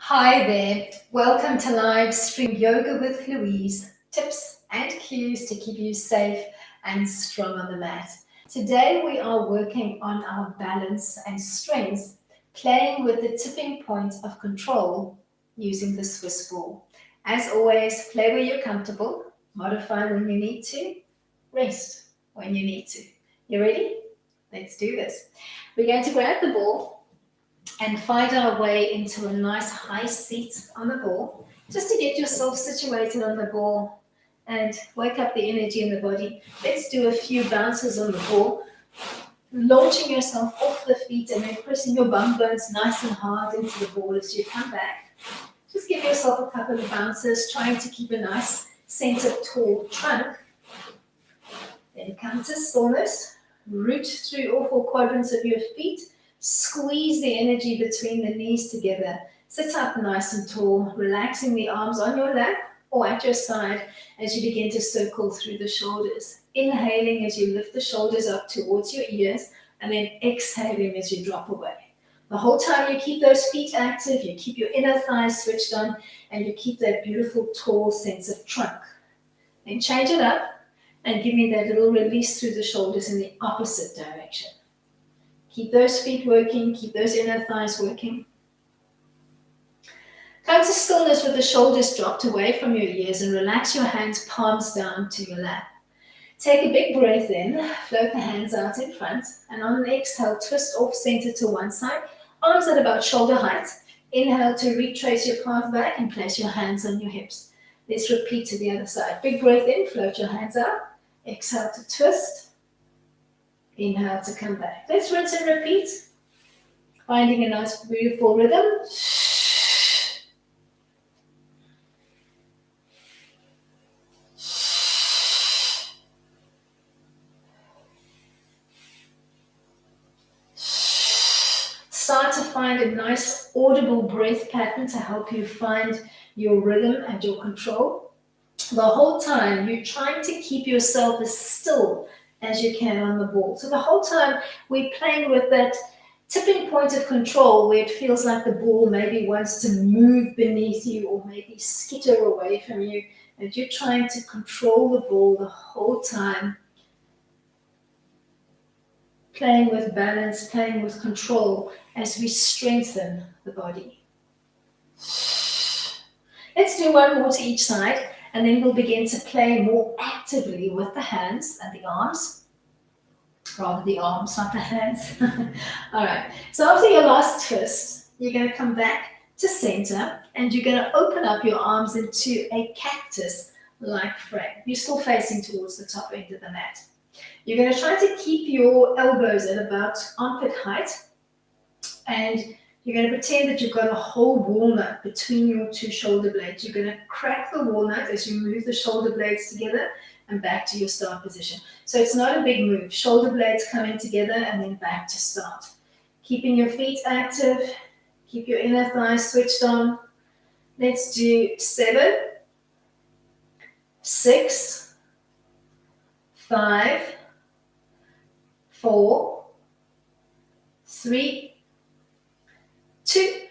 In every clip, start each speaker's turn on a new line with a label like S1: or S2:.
S1: Hi there, welcome to live stream Yoga with Louise, tips and cues to keep you safe and strong on the mat. Today we are working on our balance and strength, playing with the tipping point of control using the Swiss ball. As always, play where you're comfortable, modify when you need to, rest when you need to. You ready? Let's do this. We're going to grab the ball and find our way into a nice high seat on the ball, just to get yourself situated on the ball and wake up the energy in the body. Let's do a few bounces on the ball, launching yourself off the feet and then pressing your bum bones nice and hard into the ball as you come back. Just give yourself a couple of bounces, trying to keep a nice centered tall trunk. Then come to stillness, root through all four quadrants of your feet. Squeeze the energy between the knees together. Sit up nice and tall, relaxing the arms on your lap or at your side as you begin to circle through the shoulders. Inhaling as you lift the shoulders up towards your ears, and then exhaling as you drop away. The whole time you keep those feet active, you keep your inner thighs switched on, and you keep that beautiful tall sense of trunk. Then change it up and give me that little release through the shoulders in the opposite direction. Keep those feet working, keep those inner thighs working. Come to stillness with the shoulders dropped away from your ears and relax your hands palms down to your lap. Take a big breath in, float the hands out in front, and on an exhale, twist off center to one side, arms at about shoulder height. Inhale to retrace your path back and place your hands on your hips. Let's repeat to the other side. Big breath in, float your hands out. Exhale to twist. Inhale to come back. Let's rinse and repeat. Finding a nice, beautiful rhythm. Start to find a nice, audible breath pattern to help you find your rhythm and your control. The whole time, you're trying to keep yourself as still as you can on the ball. So the whole time we're playing with that tipping point of control where it feels like the ball maybe wants to move beneath you or maybe skitter away from you, and you're trying to control the ball the whole time, playing with balance, playing with control as we strengthen the body. Let's do one more to each side, and then we'll begin to play more actively with the hands and the arms. Rather the arms, not the hands. All right. So after your last twist, you're going to come back to center, and you're going to open up your arms into a cactus-like frame. You're still facing towards the top end of the mat. You're going to try to keep your elbows at about armpit height, and you're going to pretend that you've got a whole walnut between your two shoulder blades. You're going to crack the walnut as you move the shoulder blades together and back to your start position. So it's not a big move. Shoulder blades coming together and then back to start. Keeping your feet active. Keep your inner thighs switched on. Let's do 7, 6, 5, 4, 3, 2.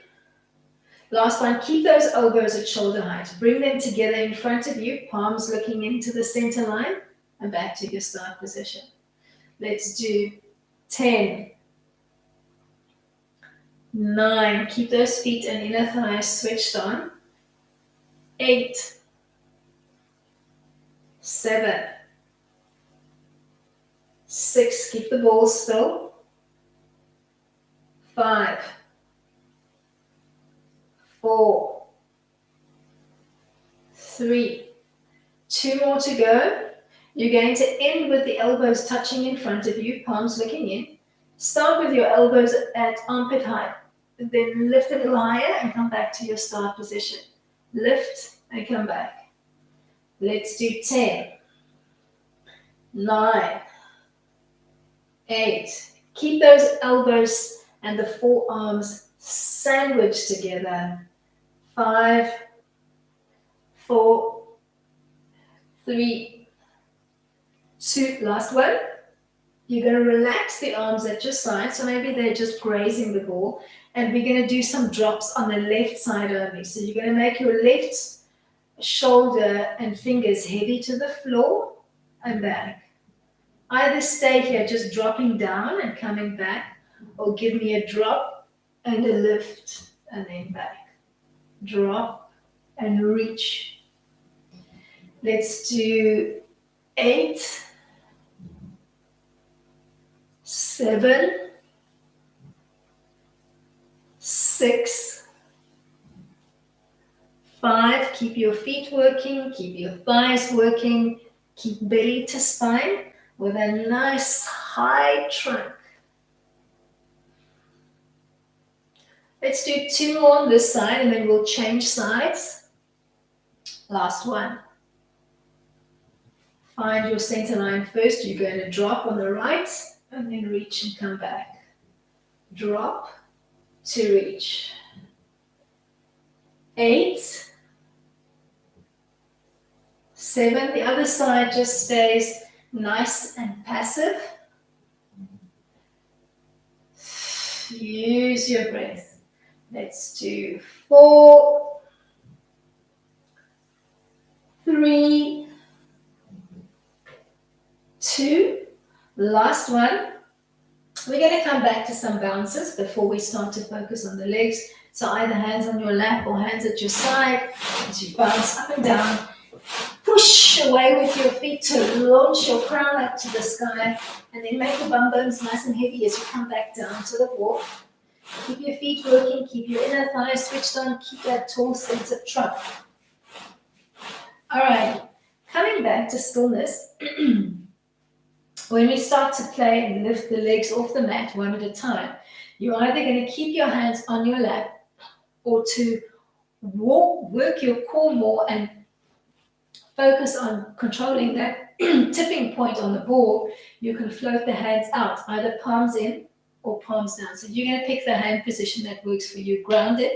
S1: Last one, keep those elbows at shoulder height. Bring them together in front of you, palms looking into the center line, and back to your start position. Let's do 10, 9. Keep those feet and inner thighs switched on. 8, 7, 6. Keep the ball still. 5, 4, 3, 2 more to go. You're going to end with the elbows touching in front of you, palms looking in. Start with your elbows at armpit height. Then lift a little higher and come back to your start position. Lift and come back. Let's do 10, 9, 8. Keep those elbows and the forearms sandwiched together. 5, 4, 3, 2. Last one. You're going to relax the arms at your side, so maybe they're just grazing the ball, and we're going to do some drops on the left side only. So you're going to make your left shoulder and fingers heavy to the floor and back. Either stay here just dropping down and coming back, or give me a drop and a lift and then back. Drop and reach. Let's do 8, 7, 6, 5. Keep your feet working, keep your thighs working, keep belly to spine with a nice high trunk. Let's do 2 more on this side and then we'll change sides. Last one. Find your center line first. You're going to drop on the right and then reach and come back. Drop to reach. 8, 7. The other side just stays nice and passive. Use your breath. Let's do 4, 3, 2. Last one. We're going to come back to some bounces before we start to focus on the legs. So either hands on your lap or hands at your side as you bounce up and down. Push away with your feet to launch your crown up to the sky, and then make the bum bones nice and heavy as you come back down to the wall. Keep your feet working, keep your inner thighs switched on, keep that tall sense of trunk. All right, coming back to stillness. When we start to play and lift the legs off the mat one at a time, you're either going to keep your hands on your lap or to work your core more and focus on controlling that tipping point on the ball. You can float the hands out, either palms in or palms down. So you're going to pick the hand position that works for you, grounded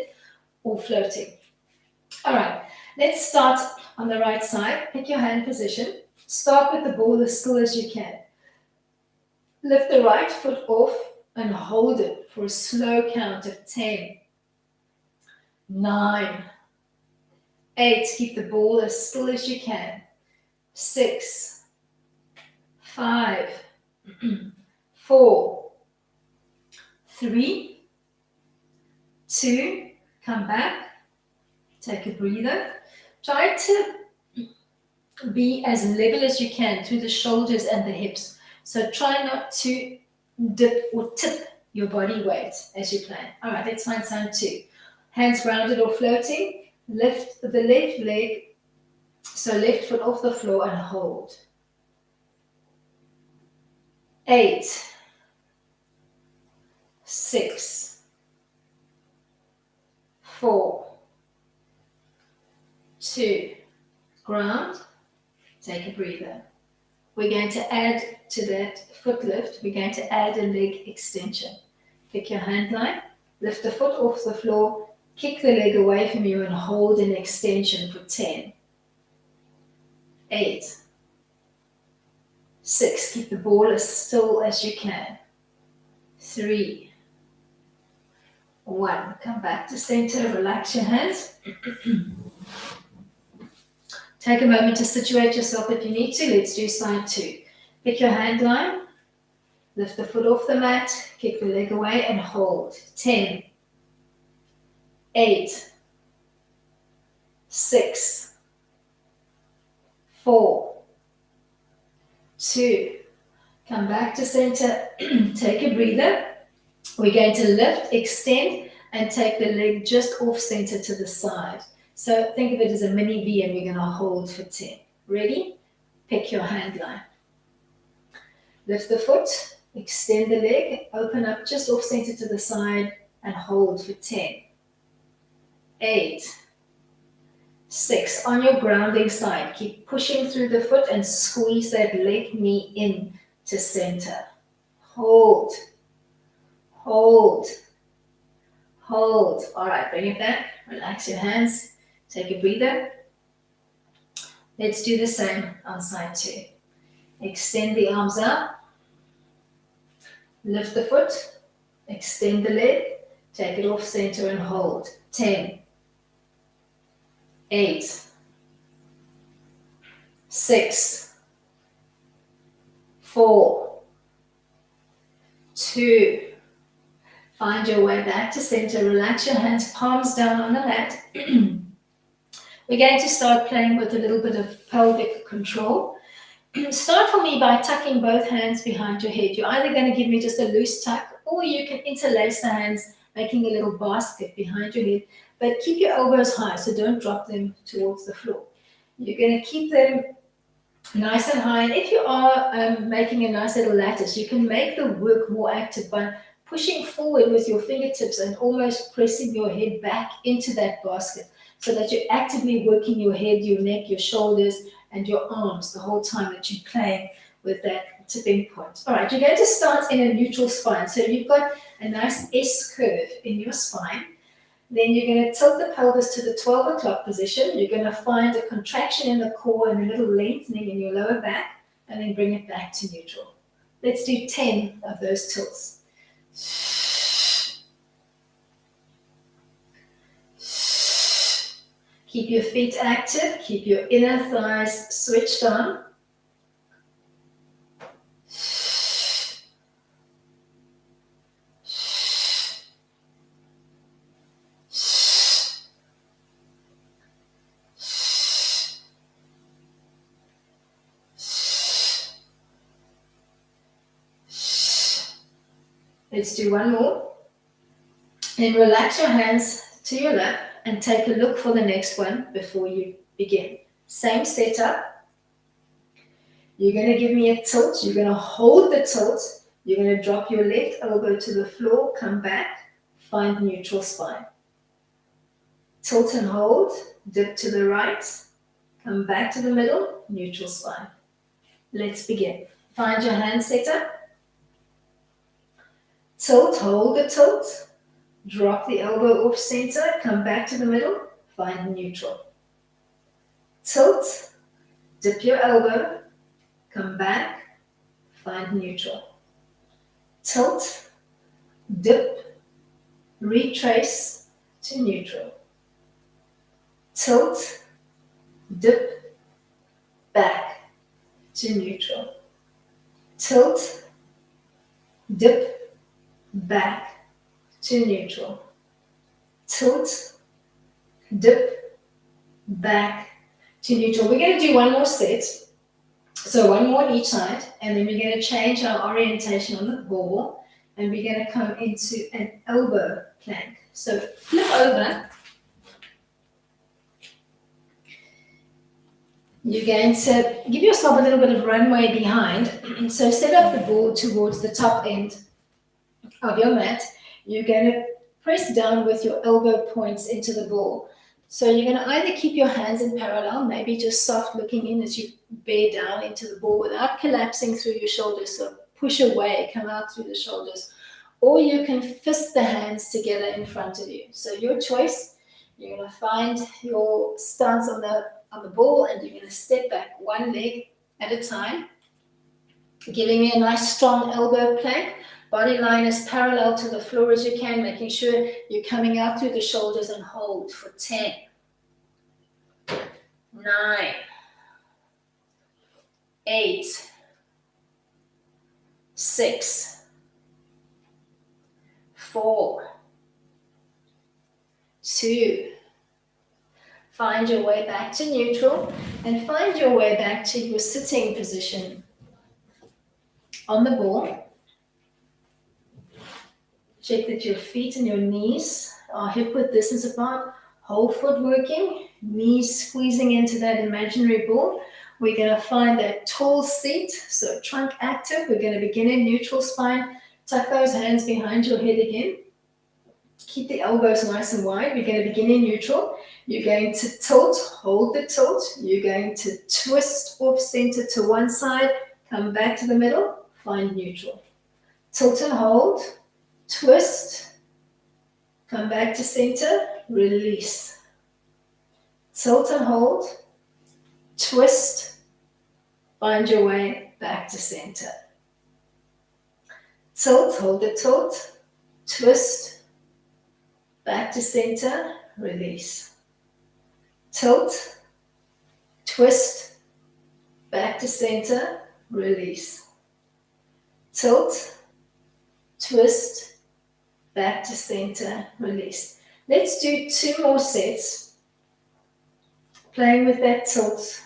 S1: or floating. All right, let's start on the right side. Pick your hand position. Start with the ball as still as you can. Lift the right foot off and hold it for a slow count of 10, 9, 8. Keep the ball as still as you can. 6, 5, 4, 3, 2. Come back. Take a breather. Try to be as level as you can through the shoulders and the hips. So try not to dip or tip your body weight as you plan. All right, let's find sound 2. Hands grounded or floating. Lift the left leg, so left foot off the floor and hold. 8, 6, 4, 2. Ground. Take a breather. We're going to add to that foot lift, we're going to add a leg extension. Pick your hand line, lift the foot off the floor, kick the leg away from you and hold an extension for 10, 8, 6. Keep the ball as still as you can. 3, 1. Come back to center, relax your hands. Take a moment to situate yourself if you need to. Let's do side 2. Pick your hand line, lift the foot off the mat, kick the leg away and hold. 10, 8, 6, 4, 2. Come back to center. Take a breather. We're going to lift, extend, and take the leg just off center to the side. So think of it as a mini V, and we're going to hold for 10. Ready? Pick your hand line. Lift the foot, extend the leg, open up just off center to the side, and hold for 10, 8, 6. On your grounding side, keep pushing through the foot and squeeze that leg knee in to center. Hold, hold, hold. All right, bring it back. Relax your hands. Take a breather. Let's do the same on side 2. Extend the arms out. Lift the foot, extend the leg, take it off center and hold. 10, 8, 6, 4, 2. Find your way back to center. Relax your hands, palms down on the mat. We're going to start playing with a little bit of pelvic control. Start for me by tucking both hands behind your head. You're either going to give me just a loose tuck, or you can interlace the hands, making a little basket behind your head. But keep your elbows high, so don't drop them towards the floor. You're going to keep them nice and high. And if you are making a nice little lattice, you can make the work more active by pushing forward with your fingertips and almost pressing your head back into that basket, so that you're actively working your head, your neck, your shoulders, and your arms the whole time that you're playing with that tipping point. All right, you're going to start in a neutral spine. So you've got a nice S curve in your spine. Then you're going to tilt the pelvis to the 12 o'clock position. You're going to find a contraction in the core and a little lengthening in your lower back, and then bring it back to neutral. Let's do 10 of those tilts. Keep your feet active, keep your inner thighs switched on. Let's do one more. Then relax your hands to your lap and take a look for the next one before you begin. Same setup. You're going to give me a tilt. You're going to hold the tilt. You're going to drop your left elbow to the floor, come back, find neutral spine. Tilt and hold, dip to the right, come back to the middle, neutral spine. Let's begin. Find your hand setup. Tilt, hold the tilt. Drop the elbow off center, come back to the middle, find neutral. Tilt, dip your elbow, come back, find neutral. Tilt, dip, retrace to neutral. Tilt, dip, back to neutral. Tilt, dip, back to neutral. Tilt, dip, back to neutral. We're going to do one more set. So one more on each side, and then we're going to change our orientation on the ball, and we're going to come into an elbow plank. So flip over. You're going to give yourself a little bit of runway behind. So set up the ball towards the top end of your mat. You're going to press down with your elbow points into the ball. So you're going to either keep your hands in parallel, maybe just soft looking in as you bear down into the ball without collapsing through your shoulders. So push away, come out through the shoulders. Or you can fist the hands together in front of you. So your choice. You're going to find your stance on the ball, and you're going to step back one leg at a time, giving me a nice strong elbow plank. Body line as parallel to the floor as you can, making sure you're coming out through the shoulders, and hold for 10, 9, 8, 6, 4, 2. Find your way back to neutral, and find your way back to your sitting position on the ball. Check that your feet and your knees are hip-width distance apart. Whole foot working, knees squeezing into that imaginary ball. We're going to find that tall seat, so trunk active. We're going to begin in neutral spine. Tuck those hands behind your head again. Keep the elbows nice and wide. We're going to begin in neutral. You're going to tilt, hold the tilt. You're going to twist off center to one side, come back to the middle, find neutral. Tilt and hold. Twist, come back to center, release. Tilt and hold, twist, find your way back to center. Tilt, hold the tilt, twist, back to center, release. Tilt, twist, back to center, release. Tilt, twist, back to center, release. Let's do 2 more sets. Playing with that tilt.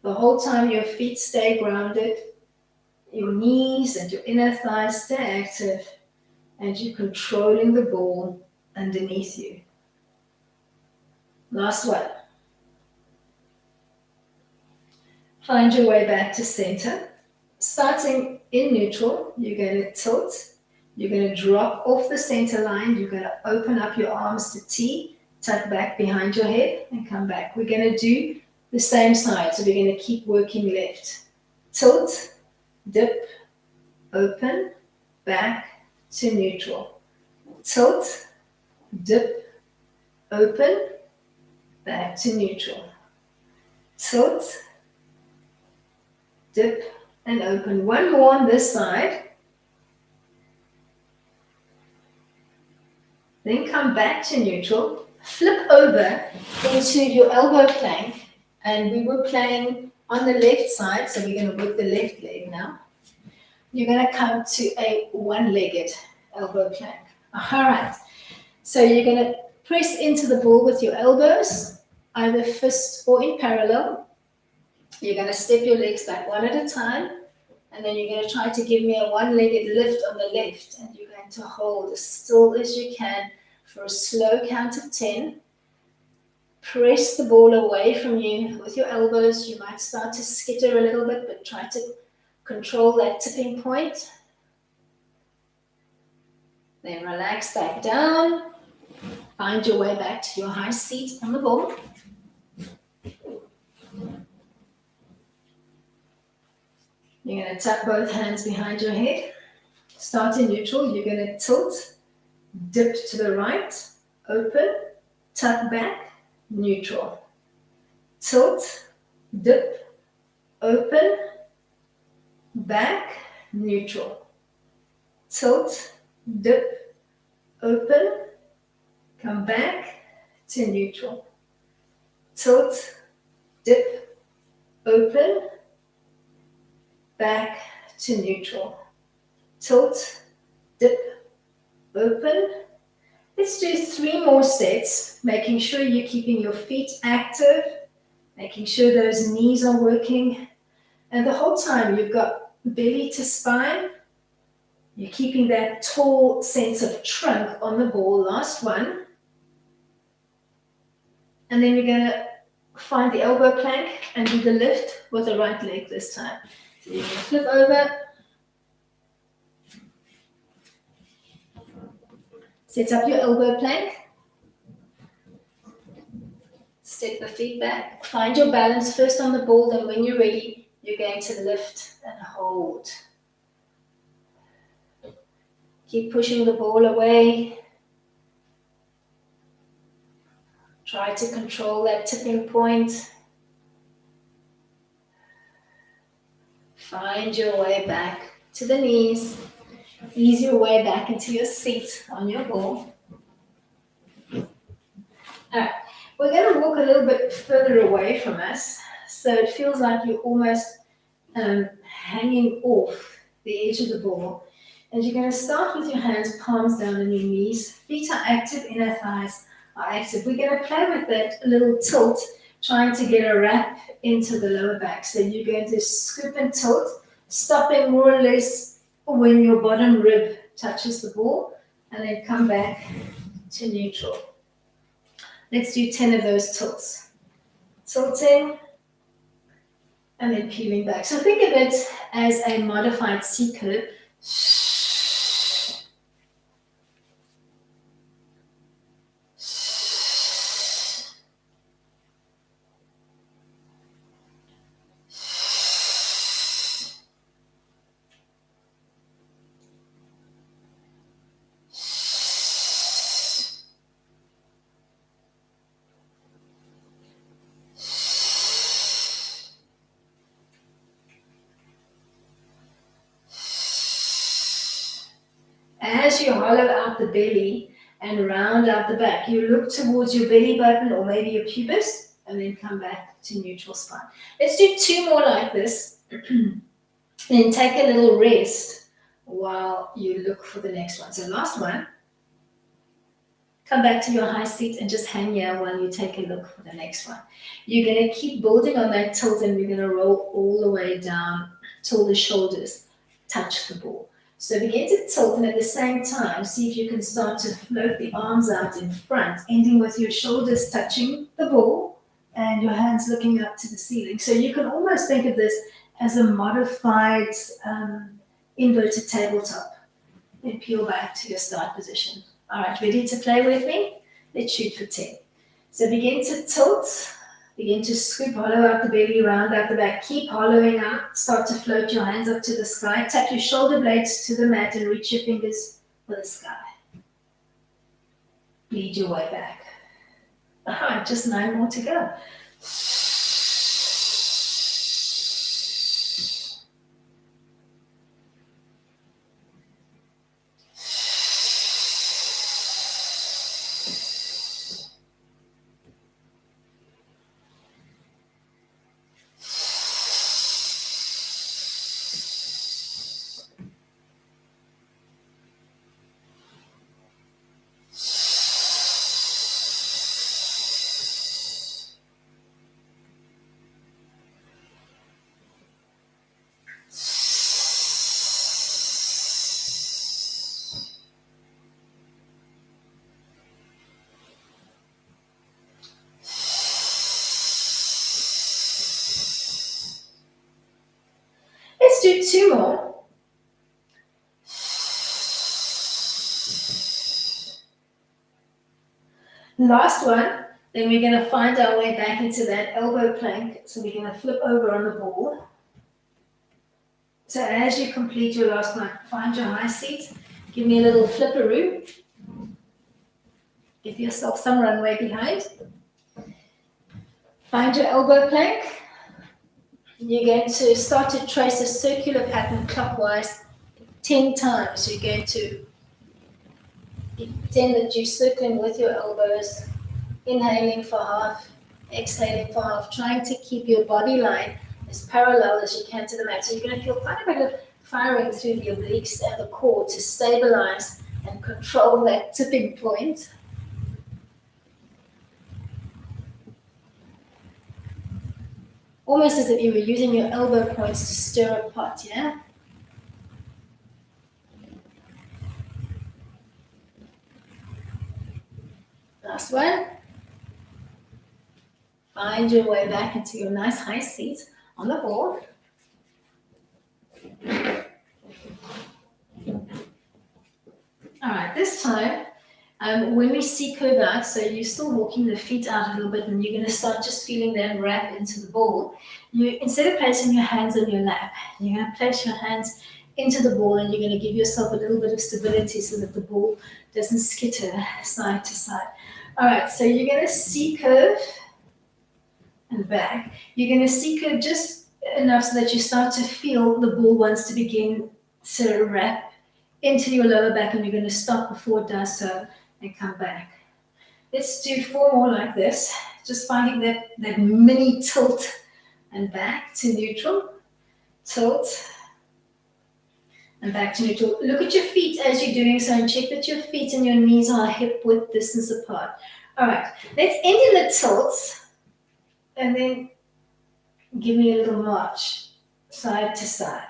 S1: The whole time your feet stay grounded, your knees and your inner thighs stay active, and you're controlling the ball underneath you. Last one. Find your way back to center. Starting in neutral, you're going to tilt. You're going to drop off the center line. You're going to open up your arms to T, tuck back behind your head, and come back. We're going to do the same side, so we're going to keep working left. Tilt, dip, open, back to neutral. Tilt, dip, open, back to neutral. Tilt, dip, and open. One more on this side. Then come back to neutral. Flip over into your elbow plank. And we were playing on the left side, so we're going to work the left leg now. You're going to come to a one-legged elbow plank. All right. So you're going to press into the ball with your elbows, either fist or in parallel. You're going to step your legs back one at a time. And then you're going to try to give me a one-legged lift on the left. And you're going to hold as still as you can for a slow count of 10. Press the ball away from you with your elbows. You might start to skitter a little bit, but try to control that tipping point. Then relax back down. Find your way back to your high seat on the ball. You're going to tuck both hands behind your head. Start in neutral. You're going to tilt, dip to the right, open, tuck back, neutral. Tilt, dip, open, back, neutral. Tilt, dip, open, come back to neutral. Tilt, dip, open, back to neutral. Tilt, dip, open. Let's do 3 more sets, making sure you're keeping your feet active, making sure those knees are working, and the whole time you've got belly to spine. You're keeping that tall sense of trunk on the ball. Last one. And then you're going to find the elbow plank and do the lift with the right leg this time. So you're going to flip over. Set up your elbow plank. Step the feet back. Find your balance first on the ball, then when you're ready, you're going to lift and hold. Keep pushing the ball away. Try to control that tipping point. Find your way back to the knees. Ease your way back into your seat on your ball. All right, we're going to walk a little bit further away from us, so it feels like you're almost hanging off the edge of the ball. And you're going to start with your hands, palms down on your knees. Feet are active, inner thighs are active. We're going to play with that little tilt, trying to get a wrap into the lower back. So you're going to scoop and tilt, stopping more or less when your bottom rib touches the ball, and then come back to neutral. Let's do 10 of those tilts. Tilting, and then peeling back. So think of it as a modified C-curve. As you hollow out the belly and round out the back, you look towards your belly button or maybe your pubis and then come back to neutral spine. Let's do 2 more like this. Then take a little rest while you look for the next one. So last one. Come back to your high seat and just hang here while you take a look for the next one. You're going to keep building on that tilt and we're going to roll all the way down till the shoulders touch the ball. So begin to tilt and at the same time, see if you can start to float the arms out in front, ending with your shoulders touching the ball and your hands looking up to the ceiling. So you can almost think of this as a modified inverted tabletop. Then peel back to your start position. All right, ready to play with me? Let's shoot for 10. So begin to tilt, begin to scoop, hollow out the belly, round out the back. Keep hollowing out, start to float your hands up to the sky. Tap your shoulder blades to the mat and reach your fingers for the sky. Lead your way back. All right, just 9 more to go. Let's do 2 more. Last one, then we're going to find our way back into that elbow plank. So we're going to flip over on the ball. So as you complete your last one, find your high seat. Give me a little flipperoo. Give yourself some runway behind. Find your elbow plank. You're going to start to trace a circular pattern clockwise 10 times. You're going to pretend that you're circling with your elbows, inhaling for half, exhaling for half, trying to keep your body line as parallel as you can to the mat. So you're going to feel quite a bit of firing through the obliques and the core to stabilize and control that tipping point. Almost as if you were using your elbow points to stir a pot, yeah? Last one. Find your way back into your nice high seat on the board. All right, this time, when we see curve out, so you're still walking the feet out a little bit and you're going to start just feeling that wrap into the ball. You, instead of placing your hands on your lap, you're going to place your hands into the ball and you're going to give yourself a little bit of stability so that the ball doesn't skitter side to side. All right, so you're going to C curve and back. You're going to C curve just enough so that you start to feel the ball wants to begin to wrap into your lower back, and you're going to stop before it does so and come back. Let's do 4 more like this, just finding that mini tilt and back to neutral, tilt and back to neutral. Look at your feet as you're doing so and check that your feet and your knees are hip width distance apart. All right, let's end in the tilts and then give me a little march side to side.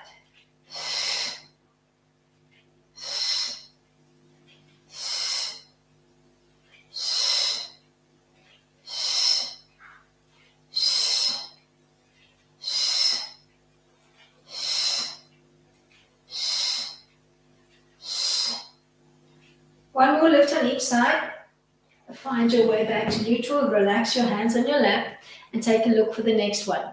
S1: One more lift on each side. Find your way back to neutral. Relax your hands on your lap and take a look for the next one.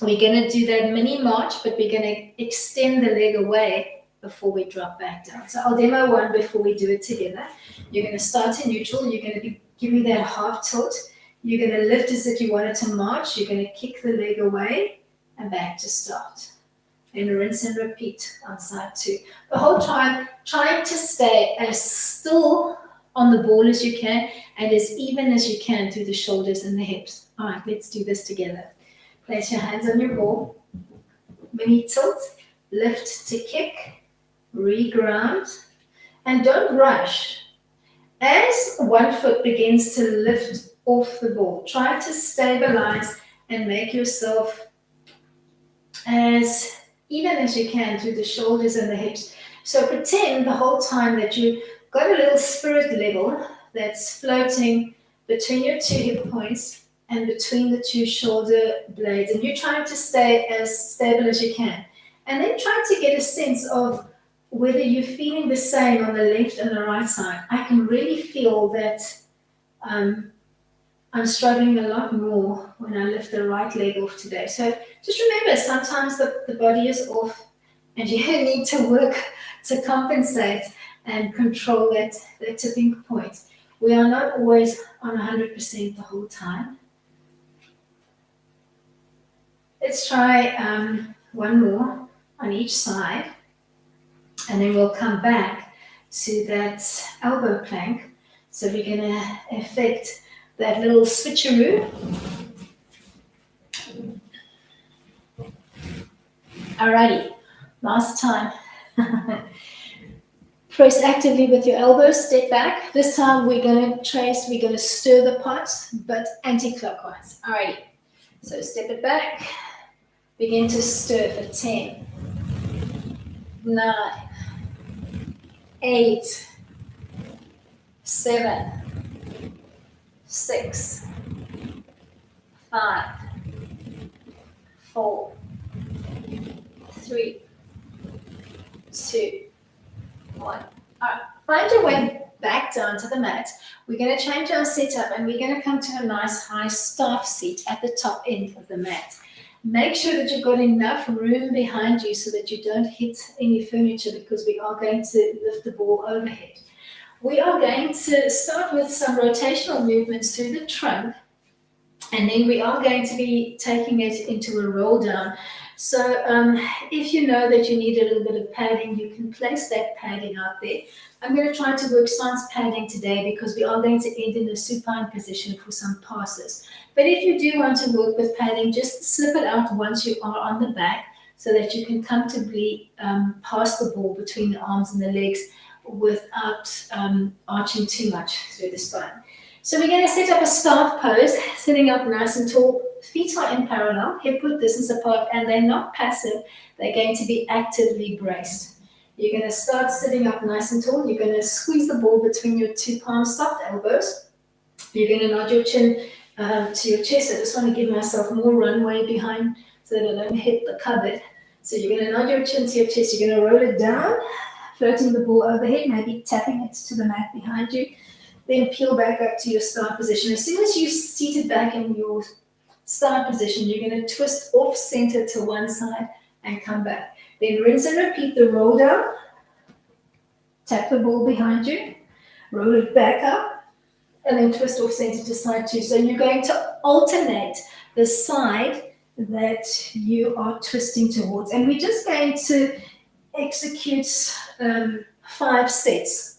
S1: We're going to do that mini march, but we're going to extend the leg away before we drop back down. So I'll demo one before we do it together. You're going to start in neutral. You're going to give me that half tilt. You're going to lift as if you wanted to march. You're going to kick the leg away and back to start. and rinse and repeat on side 2. The whole time, trying to stay as still on the ball as you can and as even as you can through the shoulders and the hips. All right, let's do this together. Place your hands on your ball, mini tilt, lift to kick, reground, and don't rush. As one foot begins to lift off the ball, try to stabilize and make yourself as even as you can through the shoulders and the hips. So pretend the whole time that you've got a little spirit level that's floating between your 2 hip points and between the 2 shoulder blades, and you're trying to stay as stable as you can. And then try to get a sense of whether you're feeling the same on the left and the right side. I can really feel that I'm struggling a lot more when I lift the right leg off today. So just remember, sometimes the body is off and you need to work to compensate and control that tipping point. We are not always on 100% the whole time. Let's try one more on each side, and then we'll come back to that elbow plank. So we're going to effect that little switcheroo. Alrighty, last time. Press actively with your elbows, step back. This time we're going to stir the pots, but anti-clockwise. Alrighty, so step it back, begin to stir for 10, 9, 8, 7, 6, 5, 4, 3, 2, 1. All right, find your way back down to the mat. We're going to change our setup and we're going to come to a nice high staff seat at the top end of the mat. Make sure that you've got enough room behind you so that you don't hit any furniture, because we are going to lift the ball overhead. We are going to start with some rotational movements through the trunk, and then we are going to be taking it into a roll down. So if you know that you need a little bit of padding, you can place that padding out there. I'm going to try to work stance padding today because we are going to end in a supine position for some passes. But if you do want to work with padding, just slip it out once you are on the back so that you can comfortably pass the ball between the arms and the legs without arching too much through the spine. So we're going to set up a staff pose, sitting up nice and tall. Feet are in parallel, hip width distance apart, and they're not passive. They're going to be actively braced. You're going to start sitting up nice and tall. You're going to squeeze the ball between your 2 palms, soft elbows. You're going to nod your chin to your chest. I just want to give myself more runway behind so that I don't hit the cupboard. So you're going to nod your chin to your chest. You're going to roll it down, floating the ball overhead, maybe tapping it to the mat behind you. Then peel back up to your start position. As soon as you're seated back in your start position, you're going to twist off center to one side and come back. Then rinse and repeat the roll down. Tap the ball behind you. Roll it back up. And then twist off center to side 2. So you're going to alternate the side that you are twisting towards. And we're just going to execute 5 sets.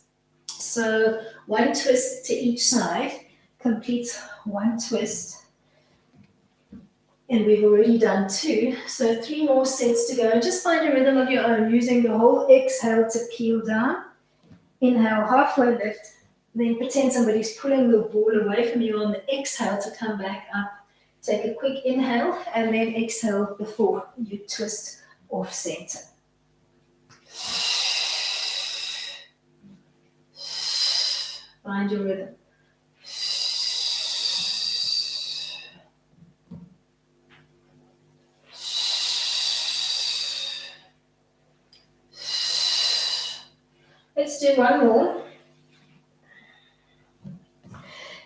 S1: So 1 twist to each side, complete 1 twist, and we've already done 2, so 3 more sets to go. Just find a rhythm of your own, using the whole exhale to peel down. Inhale, halfway lift, then pretend somebody's pulling the ball away from you on the exhale to come back up. Take a quick inhale, and then exhale before you twist off center. Find your rhythm. Let's do one more.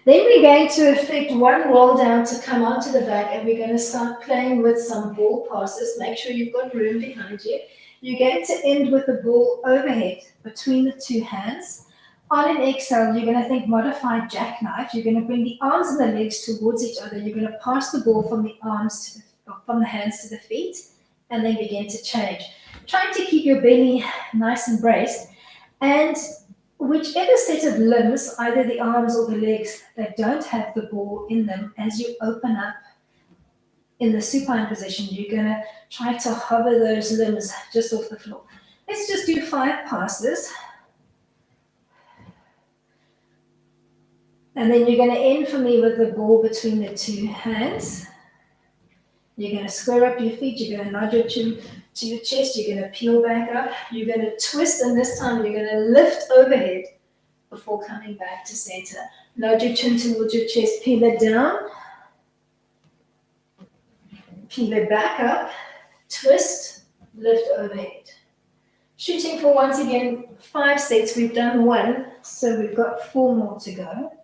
S1: Then we're going to effect 1 roll down to come onto the back, and we're going to start playing with some ball passes. Make sure you've got room behind you. You're going to end with the ball overhead between the 2 hands. On an exhale, you're going to think modified jackknife. You're going to bring the arms and the legs towards each other. You're going to pass the ball from the hands to the feet, and then begin to change. Trying to keep your belly nice and braced, and whichever set of limbs, either the arms or the legs, that don't have the ball in them, as you open up in the supine position, you're going to try to hover those limbs just off the floor. Let's just do 5 passes. And then you're going to end for me with the ball between the 2 hands. You're going to square up your feet. You're going to nod your chin to your chest. You're going to peel back up. You're going to twist, and this time you're going to lift overhead before coming back to center. Nod your chin towards your chest. Peel it down. Peel it back up. Twist. Lift overhead. Shooting for, once again, 5 sets. We've done 1, so we've got 4 more to go.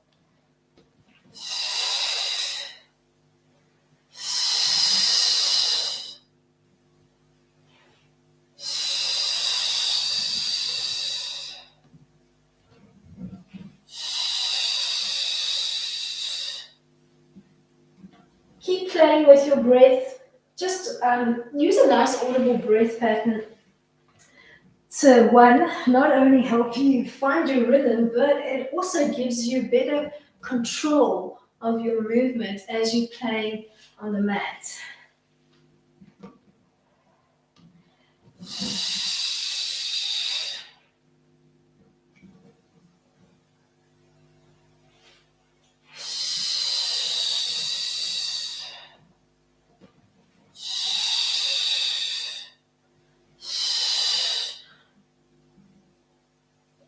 S1: Keep playing with your breath. Just use a nice audible breath pattern to, one, not only help you find your rhythm, but it also gives you better control of your movement as you're playing on the mat.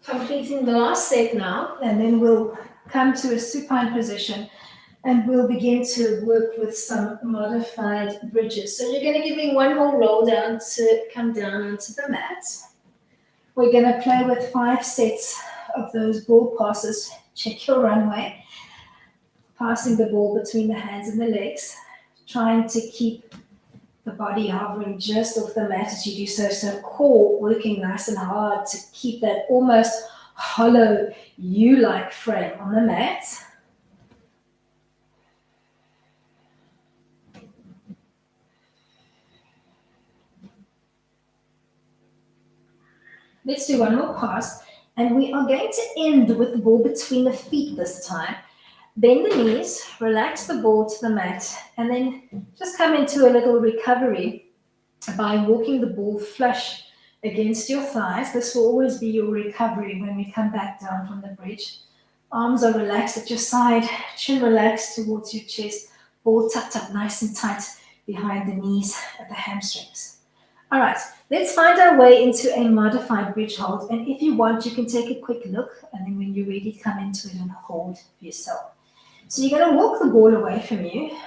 S1: Completing the last set now, and then we'll come to a supine position and we'll begin to work with some modified bridges. So you're going to give me 1 more roll down to come down onto the mat. We're going to play with 5 sets of those ball passes. Check your runway. Passing the ball between the hands and the legs, trying to keep the body hovering just off the mat as you do so. So core working nice and hard to keep that almost hollow U-like frame on the mat. Let's do 1 more pass, and we are going to end with the ball between the feet this time. Bend the knees, relax the ball to the mat, and then just come into a little recovery by walking the ball flush against your thighs. This will always be your recovery when we come back down from the bridge. Arms are relaxed at your side, chin relaxed towards your chest, ball tucked up nice and tight behind the knees at the hamstrings. All right, let's find our way into a modified bridge hold. And if you want, you can take a quick look, and then when you're ready, come into it and hold for yourself. So you're going to walk the ball away from you,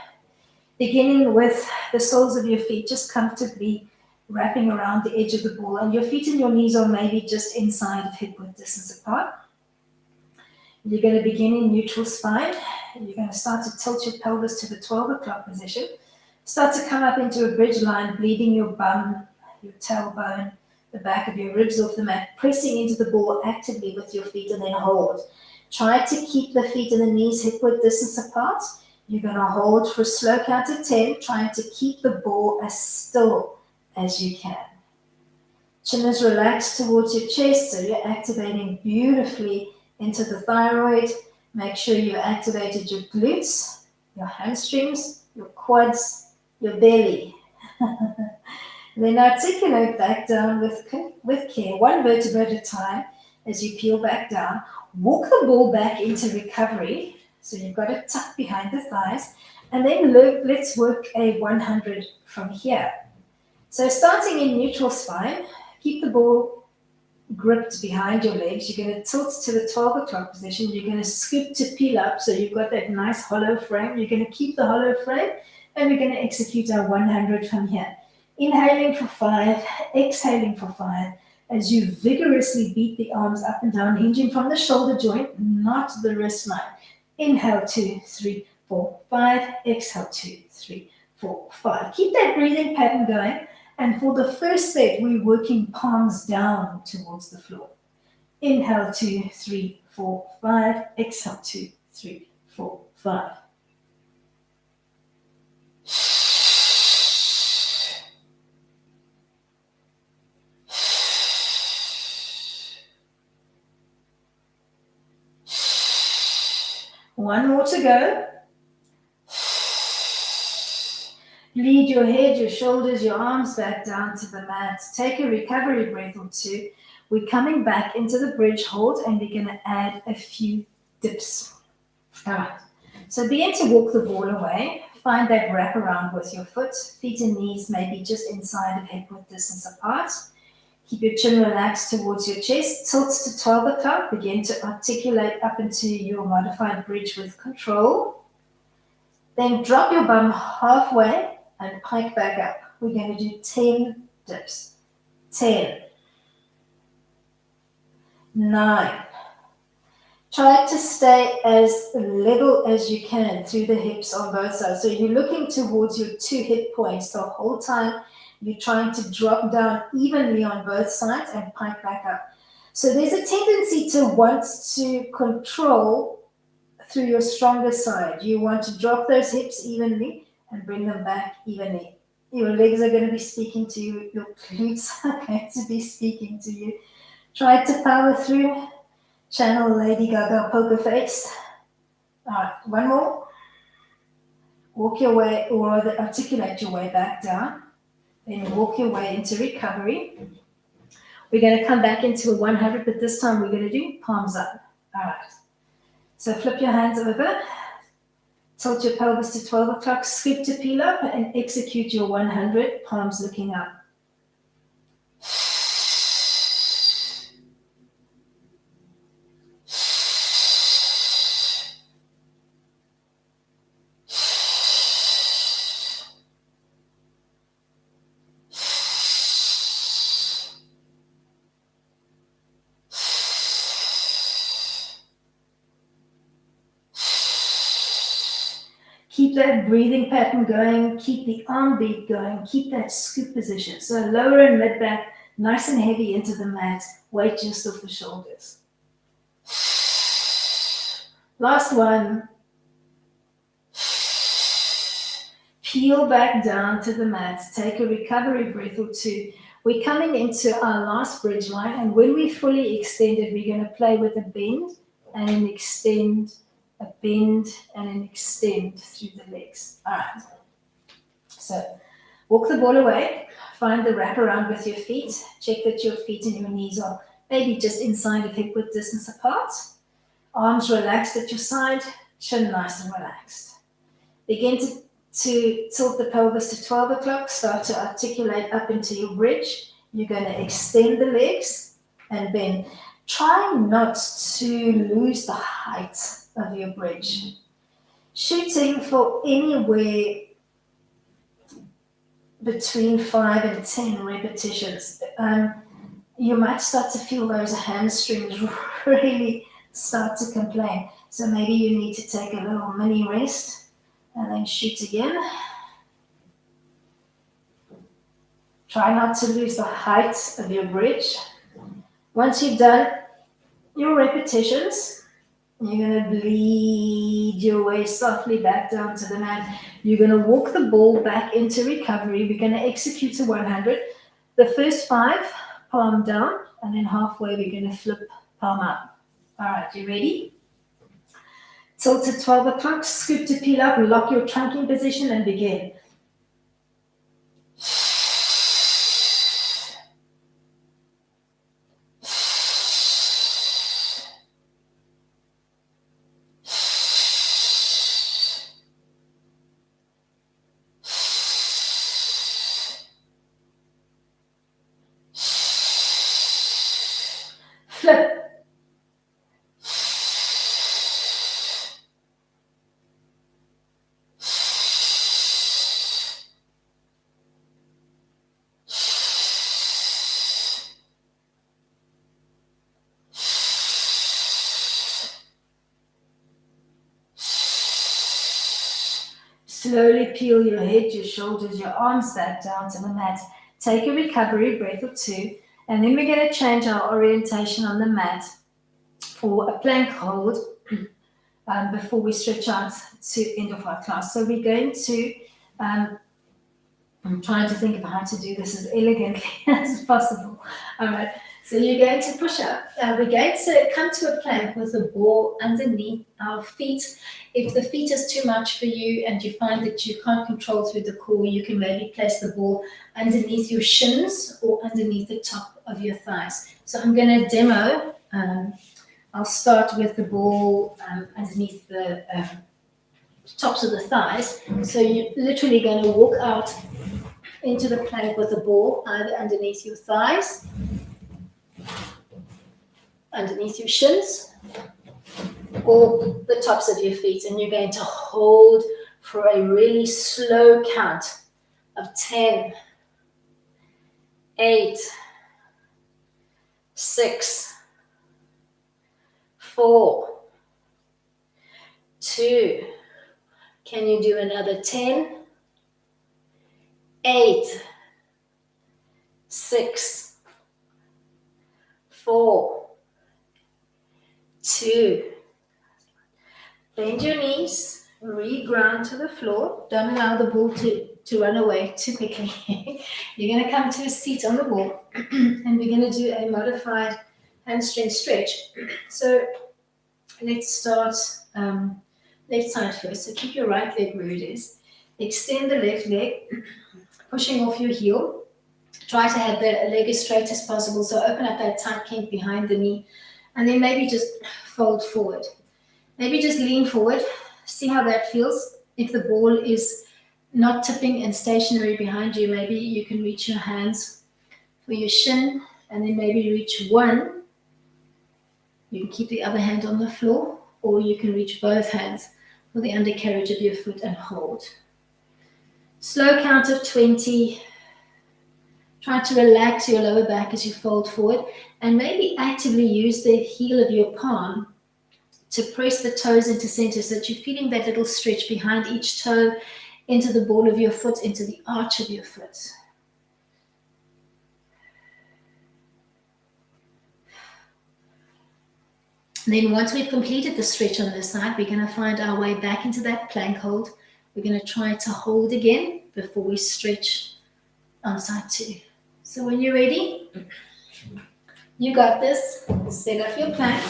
S1: beginning with the soles of your feet just comfortably wrapping around the edge of the ball, and your feet and your knees are maybe just inside of hip-width distance apart. You're going to begin in neutral spine. You're going to start to tilt your pelvis to the 12 o'clock position. Start to come up into a bridge line, bleeding your bum, your tailbone, the back of your ribs off the mat, pressing into the ball actively with your feet, and then hold. Try to keep the feet and the knees hip-width distance apart. You're going to hold for a slow count of 10, trying to keep the ball as still as you can. Chin is relaxed towards your chest, so you're activating beautifully into the thyroid. Make sure you activated your glutes, your hamstrings, your quads, your belly. Then articulate back down with care, 1 vertebra at a time as you peel back down. Walk the ball back into recovery. So you've got it tucked behind the thighs. And then let's work a 100 from here. So starting in neutral spine, keep the ball gripped behind your legs. You're going to tilt to the 12 o'clock position. You're going to scoop to peel up. So you've got that nice hollow frame. You're going to keep the hollow frame. And we're going to execute our 100 from here. Inhaling for 5, exhaling for 5. As you vigorously beat the arms up and down, hinging from the shoulder joint, not the wrist line. Inhale, 2, 3, 4, 5. Exhale, 2, 3, 4, 5. Keep that breathing pattern going. And for the first set, we're working palms down towards the floor. Inhale, 2, 3, 4, 5. Exhale, 2, 3, 4, 5. One more to go. Lead your head, your shoulders, your arms back down to the mat. Take a recovery breath or two. We're coming back into the bridge hold and we're going to add a few dips. All right. So begin to walk the ball away. Find that wrap around with your foot. Feet and knees maybe just inside of hip width distance apart. Keep your chin relaxed towards your chest. Tilt to 12 o'clock. Begin to articulate up into your modified bridge with control. Then drop your bum halfway and pike back up. We're going to do 10 dips. 10, 9. Try to stay as level as you can through the hips on both sides. So you're looking towards your 2 hip points the whole time. You're trying to drop down evenly on both sides and pike back up. So there's a tendency to want to control through your stronger side. You want to drop those hips evenly and bring them back evenly. Your legs are going to be speaking to you. Your glutes are going to be speaking to you. Try to power through. Channel Lady Gaga poker face. All right, one more. Walk your way, or rather articulate your way back down. Then walk your way into recovery. We're going to come back into a 100, but this time we're going to do palms up. All right. So flip your hands over. Tilt your pelvis to 12 o'clock. Scoop to peel up and execute your 100, palms looking up. Keep that breathing pattern going. Keep the arm beat going. Keep that scoop position. So lower and mid back, nice and heavy into the mat. Weight just off the shoulders. Last one. Peel back down to the mat. Take a recovery breath or two. We're coming into our last bridge line, and when we fully extended, we're going to play with a bend and an extend, a bend and an extend through the legs. All right. So walk the ball away. Find the wrap around with your feet. Check that your feet and your knees are maybe just inside of hip width distance apart. Arms relaxed at your side. Chin nice and relaxed. Begin to tilt the pelvis to 12 o'clock. Start to articulate up into your bridge. You're going to extend the legs and bend. Try not to lose the height of your bridge. Shooting for anywhere between 5 and 10 repetitions. You might start to feel those hamstrings really start to complain. So maybe you need to take a little mini rest and then shoot again. Try not to lose the height of your bridge. Once you've done your repetitions, you're going to bleed your way softly back down to the mat. You're going to walk the ball back into recovery. We're going to execute a 100. The first 5, palm down, and then halfway we're going to flip palm up. All right, you ready? Tilt to 12 o'clock, scoop to peel up, lock your trunking position and begin. Flip. Slowly peel your head, your shoulders, your arms back down to the mat. Take a recovery breath or two, and then we're going to change our orientation on the mat for a plank hold before we stretch out to end of our class. So we're going to, I'm trying to think of how to do this as elegantly as possible. All right. So you're going to push up. We're going to come to a plank with the ball underneath our feet. If the feet is too much for you and you find that you can't control through the core, you can maybe place the ball underneath your shins or underneath the top of your thighs. So I'm going to demo. I'll start with the ball underneath the tops of the thighs. So you're literally going to walk out into the plank with the ball either underneath your thighs, underneath your shins, or the tops of your feet, and you're going to hold for a really slow count of 10, 8, 6, 4, 2. Can you do another 10, 8, 6, 4, 2. Bend your knees, re-ground to the floor. Don't allow the ball to run away too quickly. You're going to come to a seat on the wall, and we're going to do a modified hamstring stretch. So let's start left side first. So keep your right leg where it is. Extend the left leg, pushing off your heel. Try to have the leg as straight as possible. So open up that tight kink behind the knee, and then maybe just fold forward. Maybe just lean forward, see how that feels. If the ball is not tipping and stationary behind you, maybe you can reach your hands for your shin, and then maybe reach one. You can keep the other hand on the floor, or you can reach both hands for the undercarriage of your foot and hold. Slow count of 20. Try to relax your lower back as you fold forward, and maybe actively use the heel of your palm to press the toes into center so that you're feeling that little stretch behind each toe, into the ball of your foot, into the arch of your foot. And then once we've completed the stretch on this side, we're going to find our way back into that plank hold. We're going to try to hold again before we stretch on side 2. So when you're ready, you got this. Set up your plank.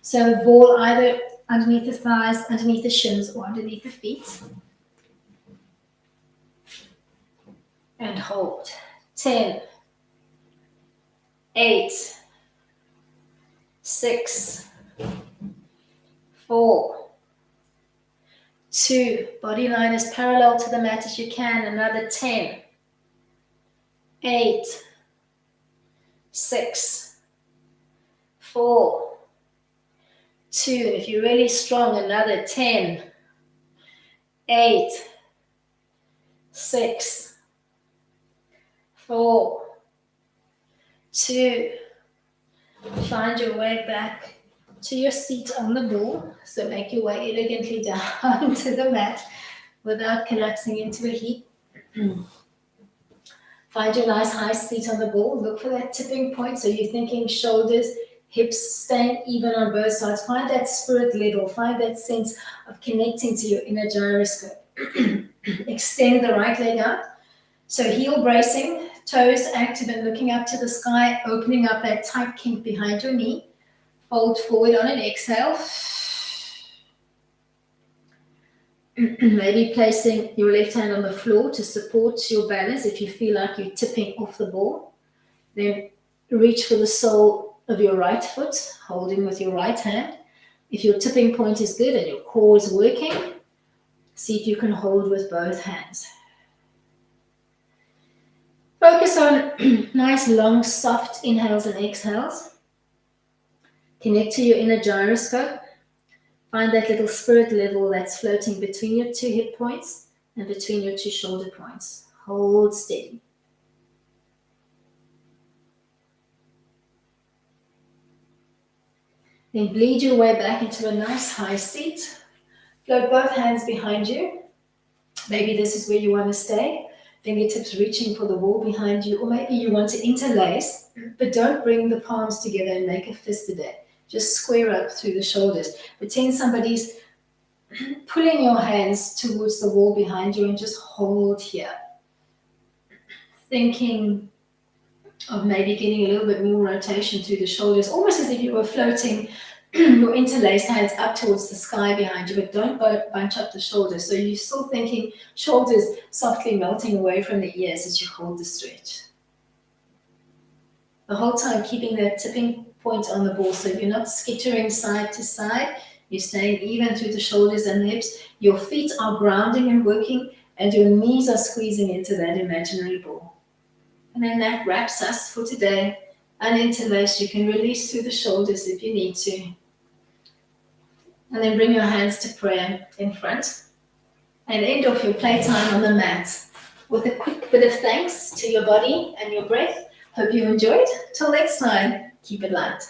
S1: So ball either underneath the thighs, underneath the shins, or underneath the feet. And hold. 10, 8, 6, 4, 2. Body line as parallel to the mat as you can. Another 10, 8, 6, 4, 2. And if you're really strong, another 10, 8, 6, 4, 2. Find your way back to your seat on the ball. So make your way elegantly down to the mat without collapsing into a heap. Find your nice high seat on the ball. Look for that tipping point. So you're thinking shoulders, hips staying even on both sides. Find that spirit level. Find that sense of connecting to your inner gyroscope. Extend the right leg out. So heel bracing, toes active and looking up to the sky, opening up that tight kink behind your knee. Fold forward on an exhale. Maybe placing your left hand on the floor to support your balance if you feel like you're tipping off the ball. Then reach for the sole of your right foot, holding with your right hand. If your tipping point is good and your core is working, see if you can hold with both hands. Focus on nice, long, soft inhales and exhales. Connect to your inner gyroscope. Find that little spirit level that's floating between your 2 hip points and between your 2 shoulder points. Hold steady. Then bleed your way back into a nice high seat. Float both hands behind you. Maybe this is where you want to stay. Fingertips reaching for the wall behind you, or maybe you want to interlace, but don't bring the palms together and make a fist today. Just square up through the shoulders. Pretend somebody's pulling your hands towards the wall behind you and just hold here. Thinking of maybe getting a little bit more rotation through the shoulders, almost as if you were floating your interlaced hands up towards the sky behind you, but don't bunch up the shoulders. So you're still thinking shoulders softly melting away from the ears as you hold the stretch. The whole time keeping that tipping point on the ball, so you're not skittering side to side, you're staying even through the shoulders and hips. Your feet are grounding and working, and your knees are squeezing into that imaginary ball. And then that wraps us for today. Uninterlaced, you can release through the shoulders if you need to. And then bring your hands to prayer in front. And end off your playtime on the mat with a quick bit of thanks to your body and your breath. Hope you enjoyed. Till next time, keep it light.